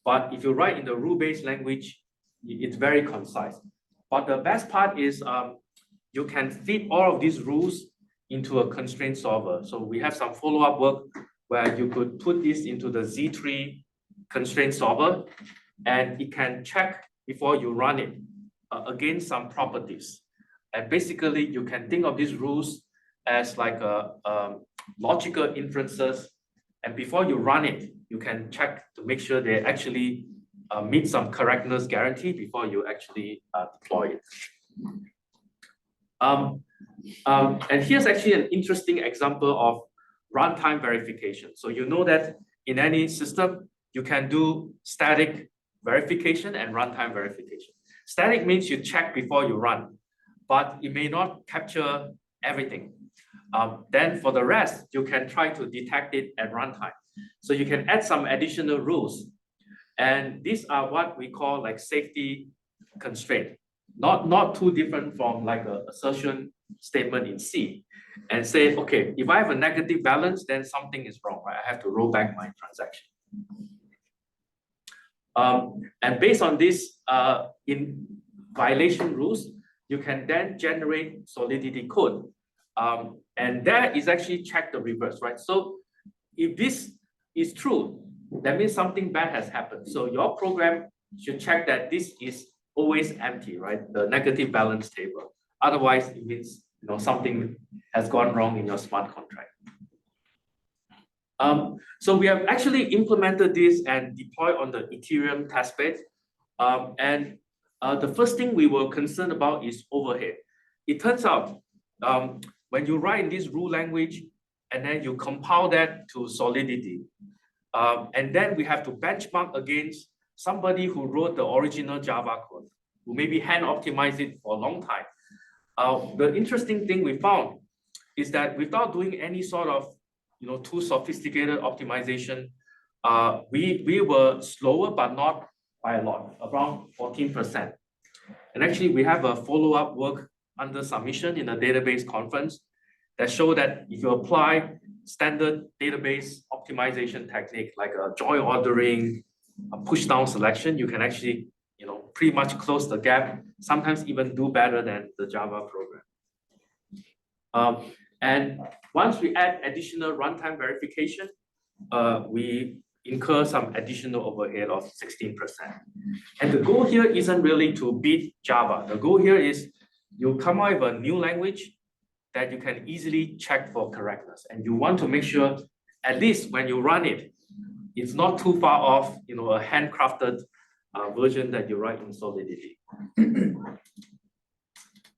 But if you write in the rule-based language, it's very concise. But the best part is you can fit all of these rules into a constraint solver. So we have some follow-up work where you could put this into the Z3 constraint solver, and it can check before you run it against some properties. And basically, you can think of these rules as like logical inferences. And before you run it, you can check to make sure they actually meet some correctness guarantee before you actually deploy it. And here's actually an interesting example of runtime verification. So you know that in any system, you can do static verification and runtime verification. Static means you check before you run, but it may not capture everything. Then for the rest, you can try to detect it at runtime. So you can add some additional rules. And these are what we call like safety constraint. Not too different from like an assertion statement in C, and say, okay, if I have a negative balance, then something is wrong, right? I have to roll back my transaction. And based on this in violation rules, you can then generate solidity code. And that is actually check the reverse, right? So if this is true, that means something bad has happened. So your program should check that this is always empty, right? The negative balance table. Otherwise, it means something has gone wrong in your smart contract. So we have actually implemented this and deployed on the Ethereum testbed. The first thing we were concerned about is overhead. It turns out when you write in this rule language and then you compile that to Solidity, and then we have to benchmark against somebody who wrote the original Java code, who maybe hand optimized it for a long time. The interesting thing we found is that without doing any sort of too sophisticated optimization, we were slower, but not by a lot, around 14%. And actually, we have a follow-up work under submission in a database conference that show that if you apply standard database optimization technique like a join ordering, a push-down selection, you can actually pretty much close the gap, sometimes even do better than the Java program. And once we add additional runtime verification, we incur some additional overhead of 16%. And the goal here isn't really to beat Java. The goal here is you come out with a new language that you can easily check for correctness. And you want to make sure, at least when you run it, it's not too far off, a handcrafted version that you write in Solidity.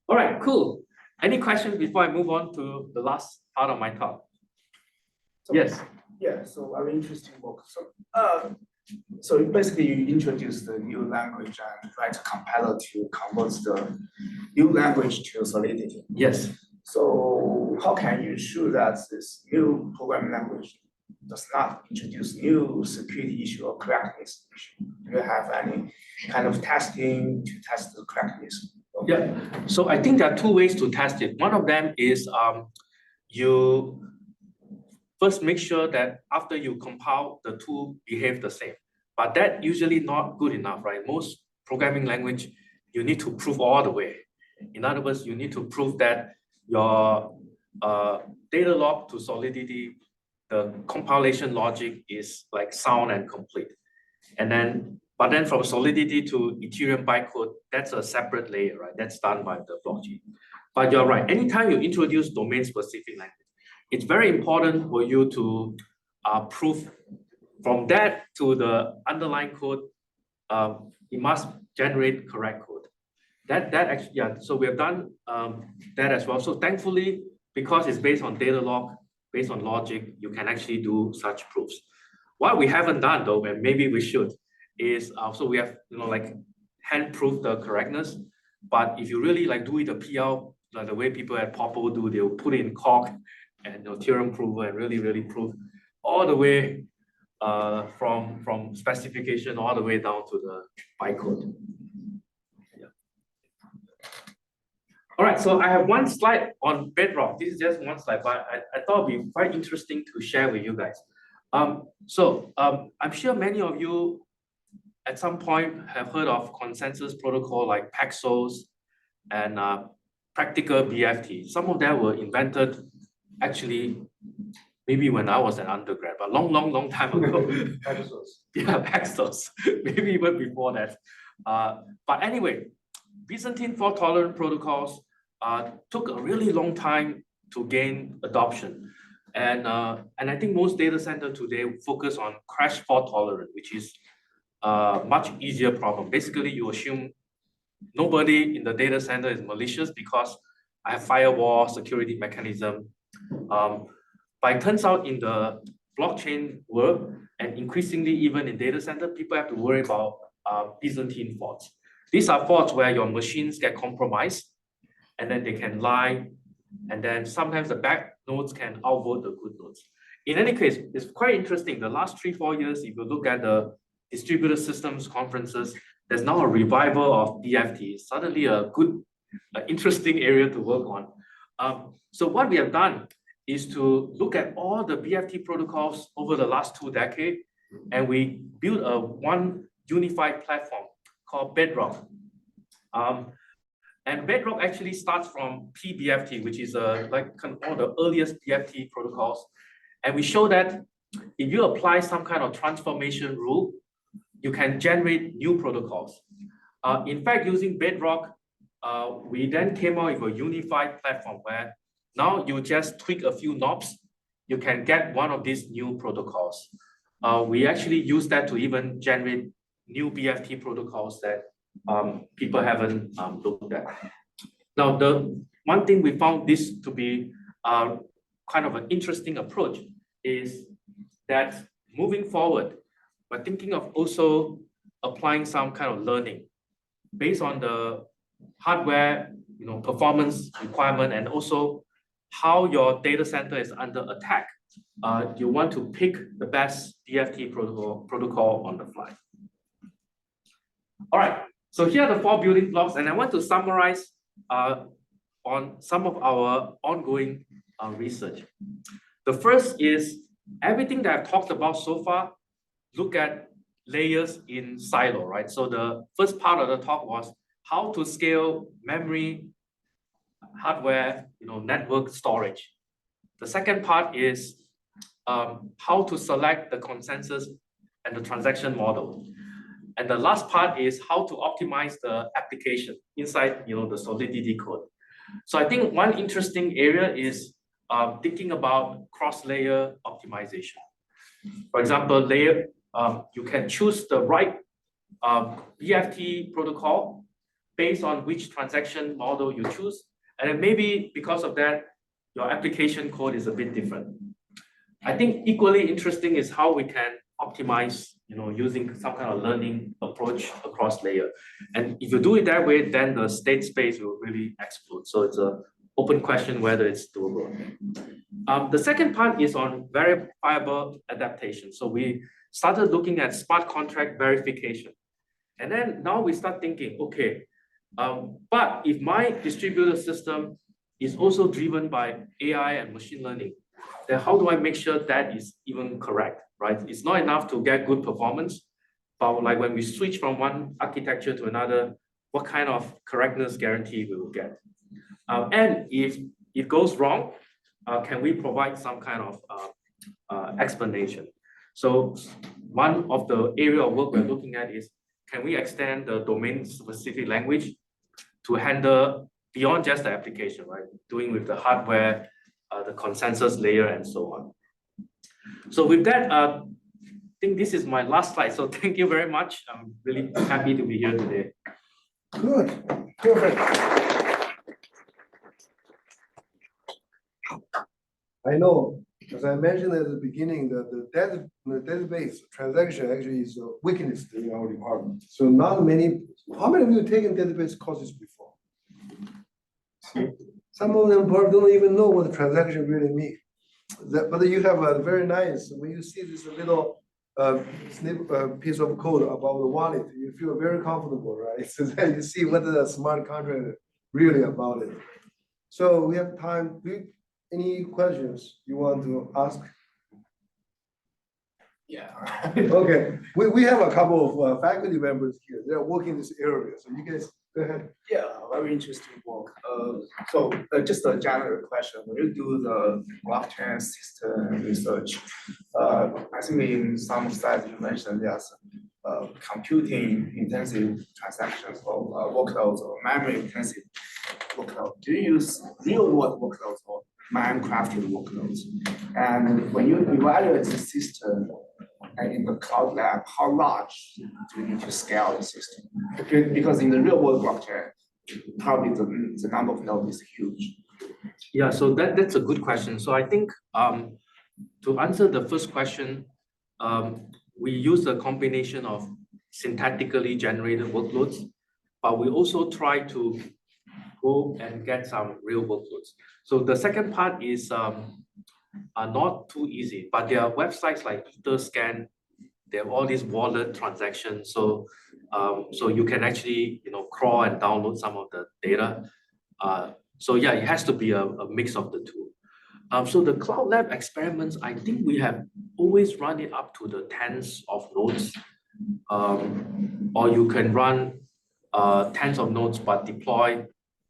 All right, cool. Any questions before I move on to the last part of my talk? Yes. Yeah, so very interesting work. So basically you introduce the new language and write a compiler to convert the new language to Solidity. Yes. So how can you ensure that this new programming language does not introduce new security issue or correctness issue? Do you have any kind of testing to test the correctness? Yeah, so I think there are two ways to test it. One of them is you first make sure that after you compile, the two behave the same. But that usually not good enough, right? Most programming language, you need to prove all the way. In other words, you need to prove that your data log to Solidity, the compilation logic is like sound and complete. But then from Solidity to Ethereum bytecode, that's a separate layer, right? That's done by the blockchain. But you're right, anytime you introduce domain-specific language, it's very important for you to prove from that to the underlying code, it must generate correct code. That actually, yeah, so we have done that as well. So thankfully, because it's based on data log, based on logic, you can actually do such proofs. What we haven't done though, and maybe we should, is so we have like hand proof the correctness. But if you really like do it a PL, like the way people at Popple do, they'll put in Cork and theorem prover and really prove all the way from specification all the way down to the bytecode. Yeah. All right, so I have one slide on Bedrock. This is just one slide, but I thought it'd be quite interesting to share with you guys. I'm sure many of you at some point have heard of consensus protocol like Paxos and practical BFT. Some of them were invented actually, maybe when I was an undergrad, but long time ago. Episodes. Yeah, Paxos, maybe even before that. But anyway, Byzantine fault tolerant protocols took a really long time to gain adoption. And I think most data center today focus on crash fault tolerant, which is a much easier problem. Basically, you assume nobody in the data center is malicious because I have firewall security mechanism. But it turns out in the blockchain world, and increasingly even in data center, people have to worry about Byzantine faults. These are faults where your machines get compromised, and then they can lie, and then sometimes the bad nodes can outvote the good nodes. In any case, it's quite interesting. The last 3-4 years, if you look at the distributed systems conferences, there's now a revival of DFT. Suddenly a good, interesting area to work on. So what we have done is to look at all the BFT protocols over the last 2 decades, and we built one unified platform called Bedrock. And Bedrock actually starts from PBFT, which is like kind of one of the earliest BFT protocols. And we show that if you apply some kind of transformation rule, you can generate new protocols. In fact, using Bedrock, we then came out with a unified platform where now you just tweak a few knobs, you can get one of these new protocols. We actually use that to even generate new BFT protocols that people haven't looked at. Now, the one thing we found this to be kind of an interesting approach is that moving forward, we're thinking of also applying some kind of learning based on the hardware, performance requirement, and also how your data center is under attack. You want to pick the best DFT protocol on the fly. All right, so here are the 4 building blocks, and I want to summarize on some of our ongoing research. The first is everything that I've talked about so far, look at layers in silo, right? So the first part of the talk was how to scale memory, hardware, network storage. The second part is how to select the consensus and the transaction model. And the last part is how to optimize the application inside the Solidity code. So I think one interesting area is thinking about cross-layer optimization. For example, you can choose the right BFT protocol based on which transaction model you choose. And then maybe because of that, your application code is a bit different. I think equally interesting is how we can optimize, using some kind of learning approach across layer. And if you do it that way, then the state space will really explode. So it's an open question whether it's doable. The second part is on verifiable adaptation. So we started looking at smart contract verification. And then now we start thinking, okay, but if my distributed system is also driven by AI and machine learning, then how do I make sure that is even correct, right? It's not enough to get good performance, but like when we switch from one architecture to another, what kind of correctness guarantee we will get? And if it goes wrong, can we provide some kind of explanation? So one of the area of work we're looking at is, can we extend the domain-specific language to handle beyond just the application, right? Doing with the hardware, the consensus layer, and so on. So with that, I think this is my last slide. So thank you very much. I'm really happy to be here today. Good, perfect. I know, as I mentioned at the beginning, that the database transaction actually is a weakness in our department. So not many, how many of you taken database courses before? Some of them probably don't even know what the transaction really means. But you have a very nice, when you see this little piece of code about the wallet, you feel very comfortable, right? So then you see what the smart contract really about it. So we have time. Any questions you want to ask? Yeah. Okay, we have a couple of faculty members here. They're working this area, so you guys Go ahead. Yeah, very interesting work. Just a general question, when you do the blockchain system research, I think in some slides you mentioned there's computing intensive transactions or workloads or memory intensive workload. Do you use real world workloads or man-crafted workloads? And when you evaluate the system in the cloud lab, how large do you need to scale the system? Because in the real world blockchain, probably the number of nodes is huge. Yeah, so that's a good question. So I think to answer the first question, we use a combination of synthetically generated workloads, but we also try to go and get some real workloads. So the second part is not too easy, but there are websites like Etherscan. They have all these wallet transactions. So you can actually crawl and download some of the data. So yeah, it has to be a mix of the two. So the Cloud Lab experiments, I think we have always run it up to the tens of nodes. Or you can run tens of nodes but deploy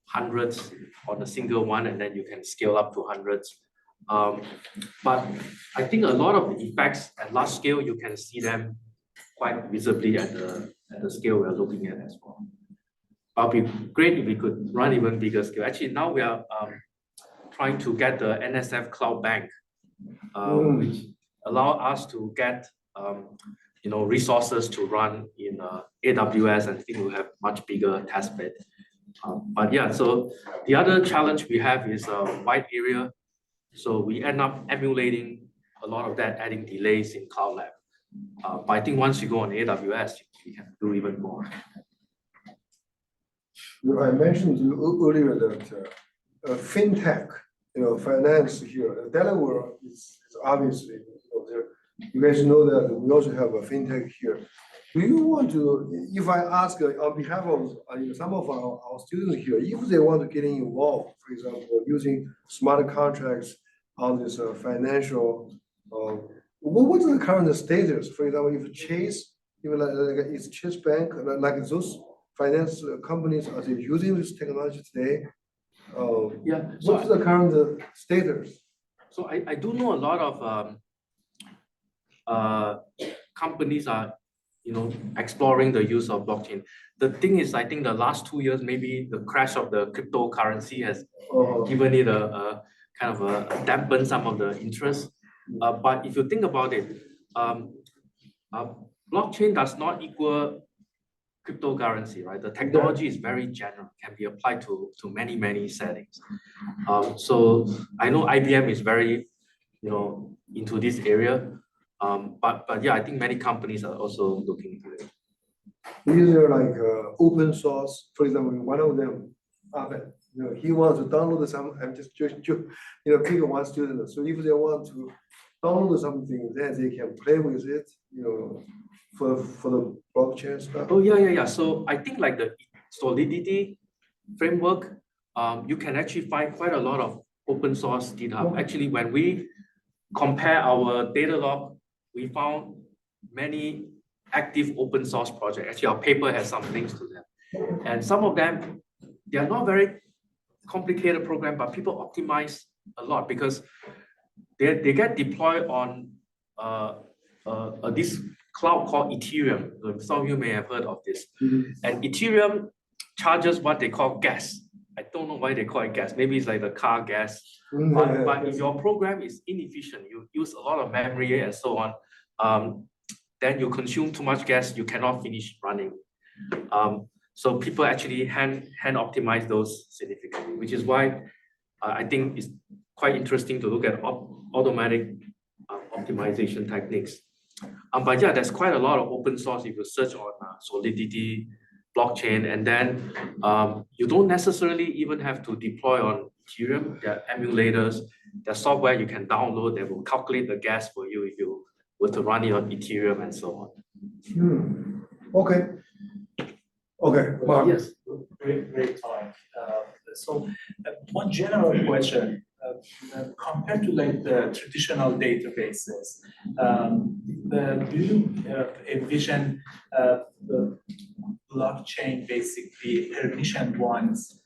hundreds on a single one, and then you can scale up to hundreds. But I think a lot of the effects at large scale, you can see them quite visibly at the scale we're looking at as well. But it'd be great if we could run even bigger scale. Actually, now we are trying to get the NSF Cloud Bank, which allow us to get resources to run in AWS, and I think we'll have much bigger test bed. But yeah, so the other challenge we have is a wide area. So we end up emulating a lot of that, adding delays in Cloud Lab. But I think once you go on AWS, you can do even more. I mentioned to you earlier that fintech, finance here, Delaware is obviously, there. You guys know that we also have a fintech here. Do you want to, if I ask on behalf of some of our students here, if they want to get involved, for example, using smart contracts on this financial, what's the current status? For example, if Chase, even like it's Chase Bank, like those finance companies, are they using this technology today? Yeah. So what's the current status? So I do know a lot of companies are exploring the use of blockchain. The thing is, I think the last 2 years, maybe the crash of the cryptocurrency has given it a kind of a dampen some of the interest. But if you think about it, blockchain does not equal cryptocurrency, right? The technology is very general, can be applied to many settings. So I know IBM is very into this area. But yeah, I think many companies are also looking into it. These are like open source. For example, one of them, he wants to download some. I'm just pick one student. So if they want to download something, then they can play with it. For the blockchain stuff. Oh yeah. So I think like the Solidity framework, you can actually find quite a lot of open source GitHub. Actually, when we compare our data log, we found many active open source projects. Actually, our paper has some links to them. And some of them, they are not very complicated program, but people optimize a lot because they get deployed on this cloud called Ethereum. Some of you may have heard of this. And Ethereum charges what they call gas. I don't know why they call it gas. Maybe it's like the car gas. But if your program is inefficient, you use a lot of memory and so on, then you consume too much gas, you cannot finish running. So people actually hand optimize those significantly, which is why I think it's quite interesting to look at automatic optimization techniques. But yeah, there's quite a lot of open source if you search on Solidity, blockchain, and then you don't necessarily even have to deploy on Ethereum. There are emulators, there's software you can download that will calculate the gas for you if you were to run it on Ethereum and so on. Okay. Mark. Yes, great talk. So one general question, compared to like the traditional databases, do you envision blockchain, basically permissioned ones,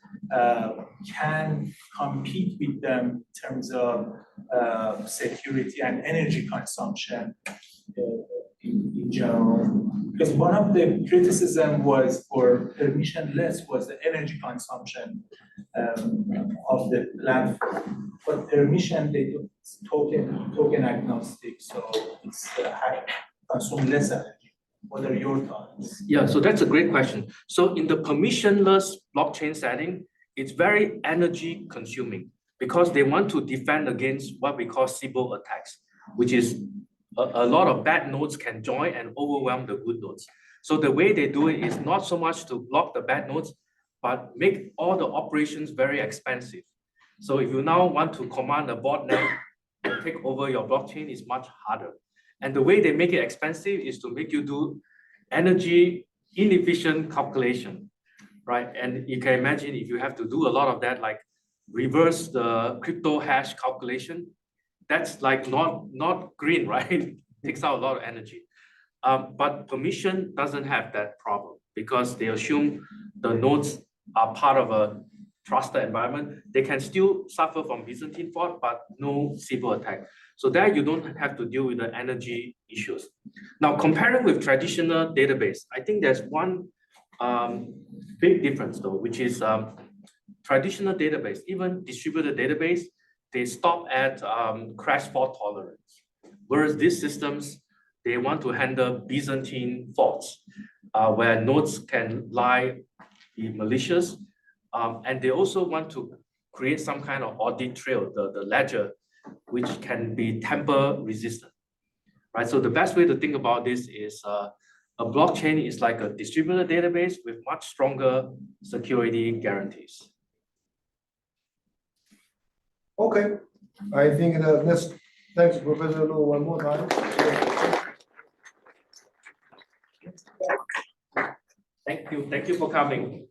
can compete with them in terms of security and energy consumption in general. Because one of the criticism was for permissionless was the energy consumption of the platform. But permission, they do token agnostic, so it's consume less energy. What are your thoughts? Yeah, so that's a great question. So in the permissionless blockchain setting, it's very energy consuming because they want to defend against what we call Sybil attacks, which is a lot of bad nodes can join and overwhelm the good nodes. So the way they do it is not so much to block the bad nodes, but make all the operations very expensive. So if you now want to command a botnet to take over your blockchain, it's much harder. And the way they make it expensive is to make you do energy inefficient calculation, right? And you can imagine if you have to do a lot of that, like reverse the crypto hash calculation, that's like not green, right? It takes out a lot of energy. But permission doesn't have that problem because they assume the nodes are part of a trusted environment. They can still suffer from Byzantine fault, but no Sybil attack. So there you don't have to deal with the energy issues. Now, comparing with traditional database, I think there's one big difference though, which is traditional database, even distributed database, they stop at crash fault tolerance. Whereas these systems, they want to handle Byzantine faults, where nodes can be malicious, and they also want to create some kind of audit trail, the ledger, which can be tamper resistant, right? So the best way to think about this is a blockchain is like a distributed database with much stronger security guarantees. Okay, I think that thanks, Professor Lu, one more time. Thank you for coming.